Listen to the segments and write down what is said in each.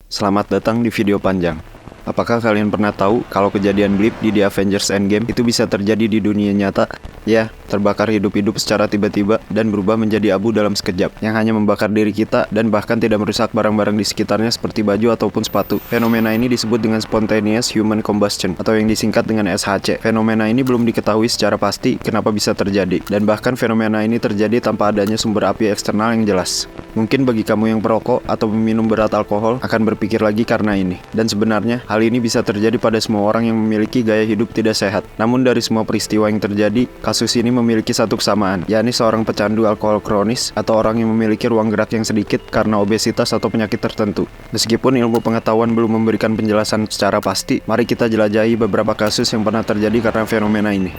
Selamat datang di video panjang. Apakah kalian pernah tahu kalau kejadian blip di The Avengers Endgame itu bisa terjadi di dunia nyata? Ya, terbakar hidup-hidup secara tiba-tiba dan berubah menjadi abu dalam sekejap, yang hanya membakar diri kita dan bahkan tidak merusak barang-barang di sekitarnya seperti baju ataupun sepatu. Fenomena ini disebut dengan Spontaneous Human Combustion atau yang disingkat dengan SHC. Fenomena ini belum diketahui secara pasti kenapa bisa terjadi, dan bahkan fenomena ini terjadi tanpa adanya sumber api eksternal yang jelas. Mungkin bagi kamu yang perokok atau meminum berat alkohol akan berpikir lagi karena ini. Dan sebenarnya, hal ini bisa terjadi pada semua orang yang memiliki gaya hidup tidak sehat. Namun dari semua peristiwa yang terjadi, kasus ini memiliki satu kesamaan, yakni seorang pecandu alkohol kronis atau orang yang memiliki ruang gerak yang sedikit karena obesitas atau penyakit tertentu. Meskipun ilmu pengetahuan belum memberikan penjelasan secara pasti, mari kita jelajahi beberapa kasus yang pernah terjadi karena fenomena ini.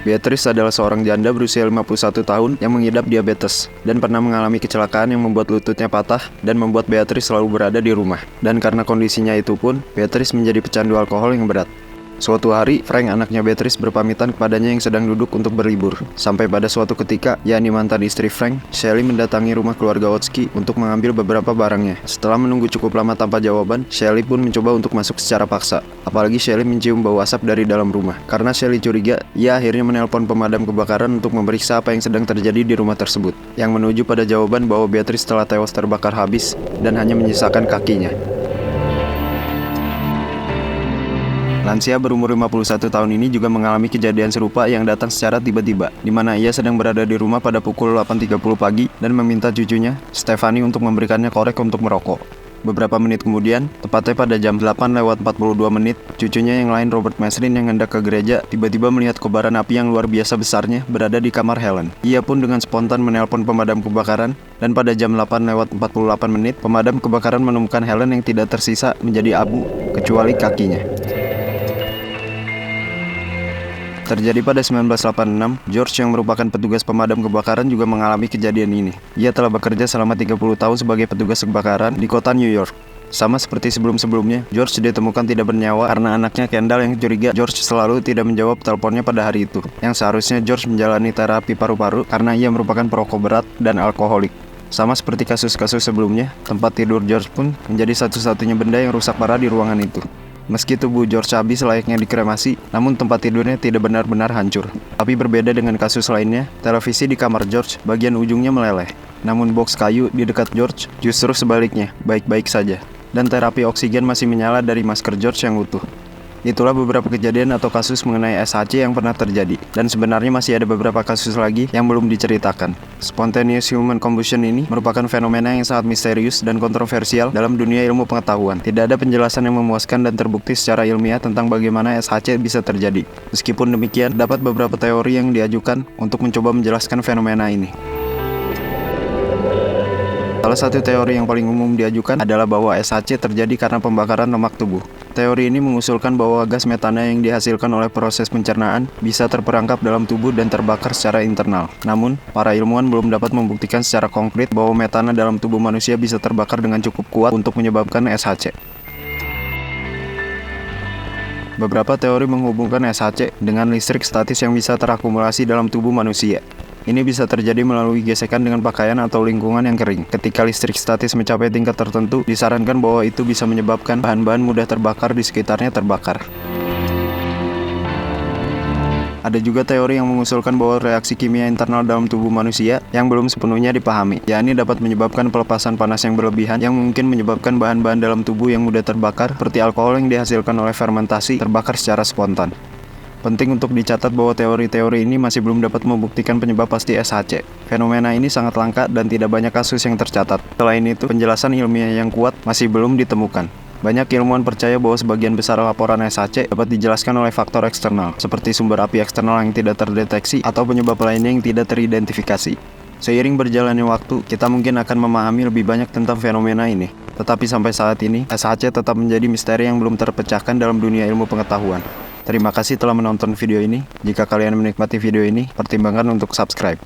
Beatrice adalah seorang janda berusia 51 tahun yang mengidap diabetes dan pernah mengalami kecelakaan yang membuat lututnya patah dan membuat Beatrice selalu berada di rumah. Dan karena kondisinya itu pun, Beatrice menjadi pecandu alkohol yang berat. Suatu hari, Frank, anaknya Beatrice, berpamitan kepadanya yang sedang duduk untuk berlibur. Sampai pada suatu ketika, yakni mantan istri Frank, Shelly mendatangi rumah keluarga Otsky untuk mengambil beberapa barangnya. Setelah menunggu cukup lama tanpa jawaban, Shelly pun mencoba untuk masuk secara paksa. Apalagi Shelly mencium bau asap dari dalam rumah. Karena Shelly curiga, ia akhirnya menelpon pemadam kebakaran untuk memeriksa apa yang sedang terjadi di rumah tersebut, yang menuju pada jawaban bahwa Beatrice telah tewas terbakar habis dan hanya menyisakan kakinya. Lansia berumur 51 tahun ini juga mengalami kejadian serupa yang datang secara tiba-tiba, di mana ia sedang berada di rumah pada pukul 8.30 pagi dan meminta cucunya, Stephanie, untuk memberikannya korek untuk merokok. Beberapa menit kemudian, tepatnya pada jam 8:42, cucunya yang lain, Robert Mesrin, yang hendak ke gereja, tiba-tiba melihat kobaran api yang luar biasa besarnya berada di kamar Helen. Ia pun dengan spontan menelpon pemadam kebakaran, dan pada jam 8:48, pemadam kebakaran menemukan Helen yang tidak tersisa menjadi abu, kecuali kakinya. Terjadi pada 1986, George yang merupakan petugas pemadam kebakaran juga mengalami kejadian ini. Ia telah bekerja selama 30 tahun sebagai petugas kebakaran di kota New York. Sama seperti sebelum-sebelumnya, George ditemukan tidak bernyawa karena anaknya Kendall yang curiga George selalu tidak menjawab teleponnya pada hari itu. Yang seharusnya George menjalani terapi paru-paru karena ia merupakan perokok berat dan alkoholik. Sama seperti kasus-kasus sebelumnya, tempat tidur George pun menjadi satu-satunya benda yang rusak parah di ruangan itu. Meski tubuh George habis layaknya dikremasi, namun tempat tidurnya tidak benar-benar hancur. Tapi berbeda dengan kasus lainnya, televisi di kamar George bagian ujungnya meleleh. Namun box kayu di dekat George justru sebaliknya, baik-baik saja. Dan terapi oksigen masih menyala dari masker George yang utuh. Itulah beberapa kejadian atau kasus mengenai SHC yang pernah terjadi. Dan sebenarnya masih ada beberapa kasus lagi yang belum diceritakan. Spontaneous Human Combustion ini merupakan fenomena yang sangat misterius dan kontroversial dalam dunia ilmu pengetahuan. Tidak ada penjelasan yang memuaskan dan terbukti secara ilmiah tentang bagaimana SHC bisa terjadi. Meskipun demikian, dapat beberapa teori yang diajukan untuk mencoba menjelaskan fenomena ini. Salah satu teori yang paling umum diajukan adalah bahwa SHC terjadi karena pembakaran lemak tubuh. Teori ini mengusulkan bahwa gas metana yang dihasilkan oleh proses pencernaan bisa terperangkap dalam tubuh dan terbakar secara internal. Namun, para ilmuwan belum dapat membuktikan secara konkret bahwa metana dalam tubuh manusia bisa terbakar dengan cukup kuat untuk menyebabkan SHC. Beberapa teori menghubungkan SHC dengan listrik statis yang bisa terakumulasi dalam tubuh manusia. Ini bisa terjadi melalui gesekan dengan pakaian atau lingkungan yang kering. Ketika listrik statis mencapai tingkat tertentu, disarankan bahwa itu bisa menyebabkan bahan-bahan mudah terbakar di sekitarnya terbakar. Ada juga teori yang mengusulkan bahwa reaksi kimia internal dalam tubuh manusia yang belum sepenuhnya dipahami, yakni dapat menyebabkan pelepasan panas yang berlebihan yang mungkin menyebabkan bahan-bahan dalam tubuh yang mudah terbakar, seperti alkohol yang dihasilkan oleh fermentasi, terbakar secara spontan. Penting untuk dicatat bahwa teori-teori ini masih belum dapat membuktikan penyebab pasti SHC. Fenomena ini sangat langka dan tidak banyak kasus yang tercatat. Selain itu, penjelasan ilmiah yang kuat masih belum ditemukan. Banyak ilmuwan percaya bahwa sebagian besar laporan SHC dapat dijelaskan oleh faktor eksternal, seperti sumber api eksternal yang tidak terdeteksi atau penyebab lainnya yang tidak teridentifikasi. Seiring berjalannya waktu, kita mungkin akan memahami lebih banyak tentang fenomena ini. Tetapi sampai saat ini, SHC tetap menjadi misteri yang belum terpecahkan dalam dunia ilmu pengetahuan. Terima kasih telah menonton video ini. Jika kalian menikmati video ini, pertimbangkan untuk subscribe.